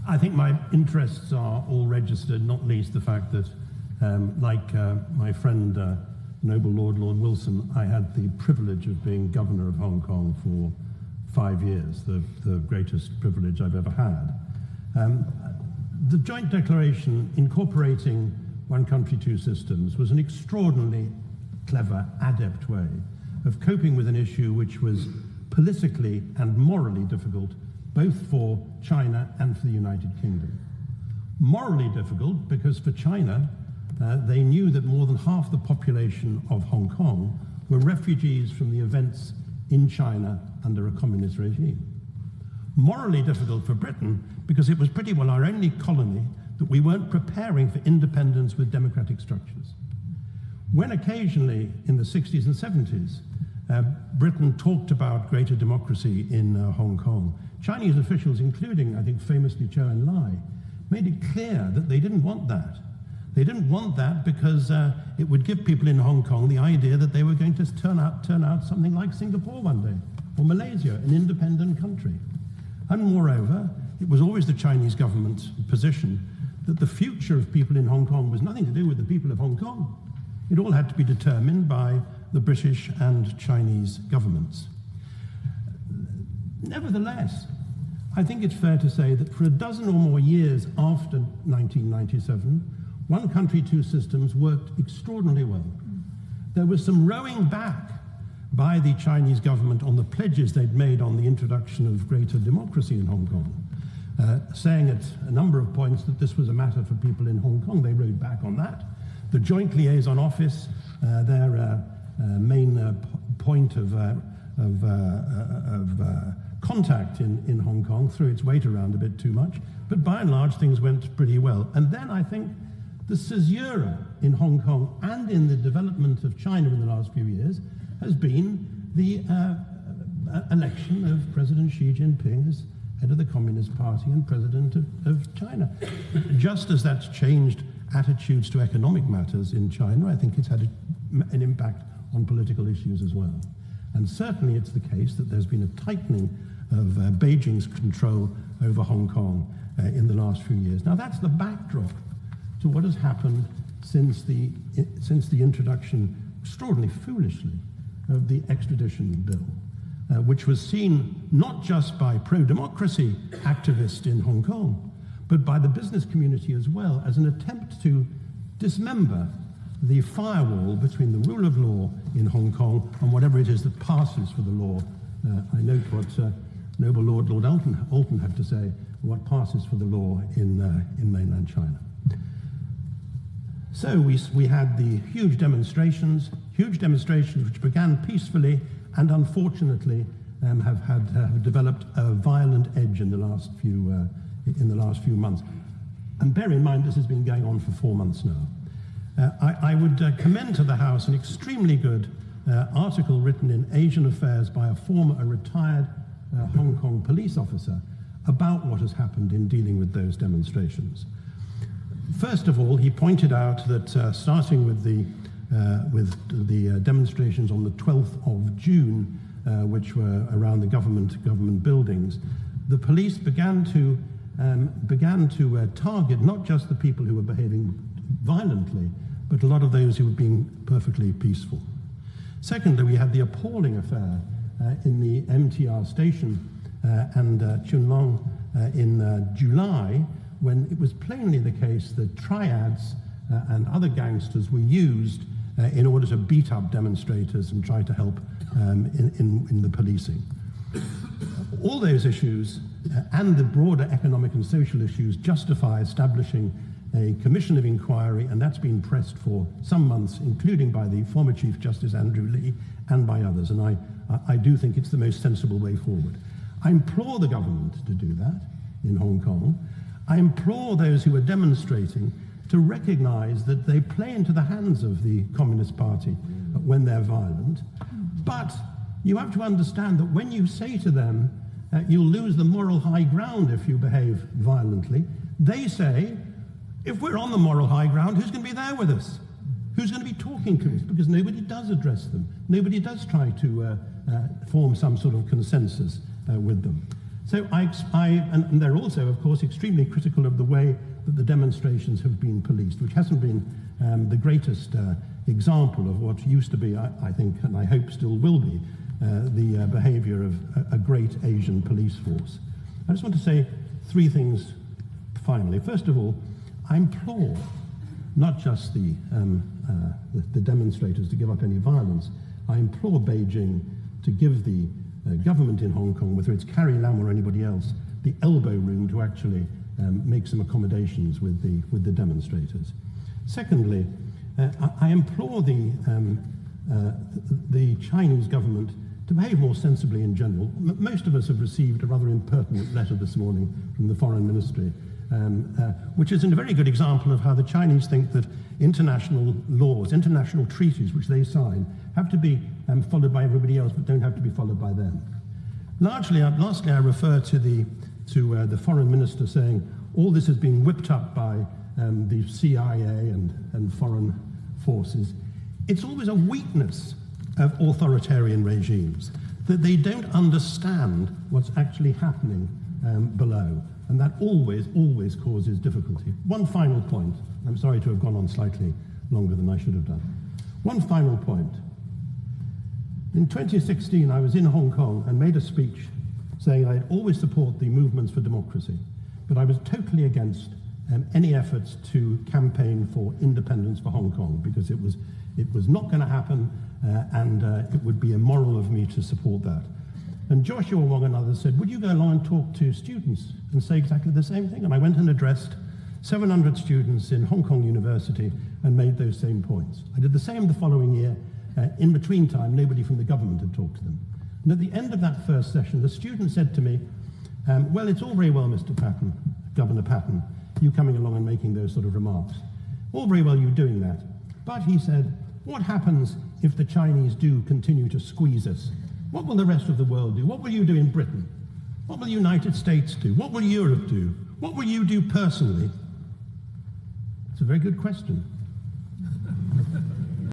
I think my interests are all registered, not least the fact that, like my friend Noble Lord Wilson, I had the privilege of being governor of Hong Kong for 5 years, the greatest privilege I've ever had. The joint declaration incorporating one country, two systems was an extraordinarily clever, adept way of coping with an issue which was politically and morally difficult, both for China and for the United Kingdom. Morally difficult because for China, they knew that more than half the population of Hong Kong were refugees from the events in China under a communist regime. Morally difficult for Britain because it was pretty well our only colony that we weren't preparing for independence with democratic structures. When occasionally in the 60s and 70s, Britain talked about greater democracy in Hong Kong, Chinese officials, including, I think, famously Zhou Enlai, made it clear that they didn't want that. They didn't want that because it would give people in Hong Kong the idea that they were going to turn out something like Singapore one day, or Malaysia, an independent country. And moreover, it was always the Chinese government's position that the future of people in Hong Kong was nothing to do with the people of Hong Kong. It all had to be determined by the British and Chinese governments. Nevertheless, I think it's fair to say that for a dozen or more years after 1997, one country, two systems worked extraordinarily well. There was some rowing back by the Chinese government on the pledges they'd made on the introduction of greater democracy in Hong Kong, saying at a number of points that this was a matter for people in Hong Kong. They rowed back on that. The Joint Liaison Office, their main point of contact in Hong Kong, threw its weight around a bit too much, but by and large things went pretty well. And then I think the caesura in Hong Kong and in the development of China in the last few years has been the election of President Xi Jinping as head of the Communist Party and President of China. Just as that's changed attitudes to economic matters in China, I think it's had an impact on political issues as well. And certainly it's the case that there's been a tightening of Beijing's control over Hong Kong in the last few years. Now that's the backdrop to what has happened since the introduction, extraordinarily foolishly, of the extradition bill, which was seen not just by pro-democracy activists in Hong Kong, but by the business community as well, as an attempt to dismember the firewall between the rule of law in Hong Kong and whatever it is that passes for the law. I note what Noble Lord Alton had to say, what passes for the law in mainland China. So we had the huge demonstrations which began peacefully and unfortunately have developed a violent edge in the last few months. And bear in mind, this has been going on for 4 months now. I would commend to the House an extremely good article written in Asian Affairs by a retired Hong Kong police officer about what has happened in dealing with those demonstrations. First of all, he pointed out that starting with the demonstrations on the 12th of June, which were around the government buildings, the police began to target not just the people who were behaving violently, but a lot of those who were being perfectly peaceful. Secondly, we had the appalling affair in the MTR station and Chun Long in July, when it was plainly the case that triads and other gangsters were used in order to beat up demonstrators and try to help in the policing. All those issues and the broader economic and social issues justify establishing a commission of inquiry, and that's been pressed for some months, including by the former Chief Justice Andrew Lee and by others, and I do think it's the most sensible way forward. I implore the government to do that in Hong Kong. I implore those who are demonstrating to recognize that they play into the hands of the Communist Party when they're violent, but you have to understand that when you say to them, you'll lose the moral high ground if you behave violently, they say, if we're on the moral high ground, who's going to be there with us? Who's going to be talking to us? Because nobody does address them. Nobody does try to form some sort of consensus with them. So and they're also, of course, extremely critical of the way that the demonstrations have been policed, which hasn't been the greatest example of what used to be, I think, and I hope still will be, the behavior of a great Asian police force. I just want to say three things finally. First of all, I implore not just the demonstrators to give up any violence. I implore Beijing to give the government in Hong Kong, whether it's Carrie Lam or anybody else, the elbow room to actually make some accommodations with the demonstrators. Secondly, I implore the Chinese government to behave more sensibly in general. Most of us have received a rather impertinent letter this morning from the Foreign Ministry, which is a very good example of how the Chinese think that international laws, international treaties which they sign, have to be followed by everybody else but don't have to be followed by them. Lastly, I refer to the Foreign Minister saying all this is being whipped up by the CIA and foreign forces. It's always a weakness of authoritarian regimes that they don't understand what's actually happening below, and that always causes difficulty. One final point. I'm sorry to have gone on slightly longer than I should have done. One final point. In 2016, I was in Hong Kong and made a speech saying I'd always support the movements for democracy, but I was totally against any efforts to campaign for independence for Hong Kong, because it was not going to happen, and it would be immoral of me to support that. And Joshua Wong and others said, would you go along and talk to students and say exactly the same thing? And I went and addressed 700 students in Hong Kong University and made those same points. I did the same the following year. In between time, nobody from the government had talked to them. And at the end of that first session, the student said to me, well, it's all very well, Mr. Patten, Governor Patten, you coming along and making those sort of remarks. All very well you doing that. But he said, what happens if the Chinese do continue to squeeze us? What will the rest of the world do? What will you do in Britain? What will the United States do? What will Europe do? What will you do personally? It's a very good question.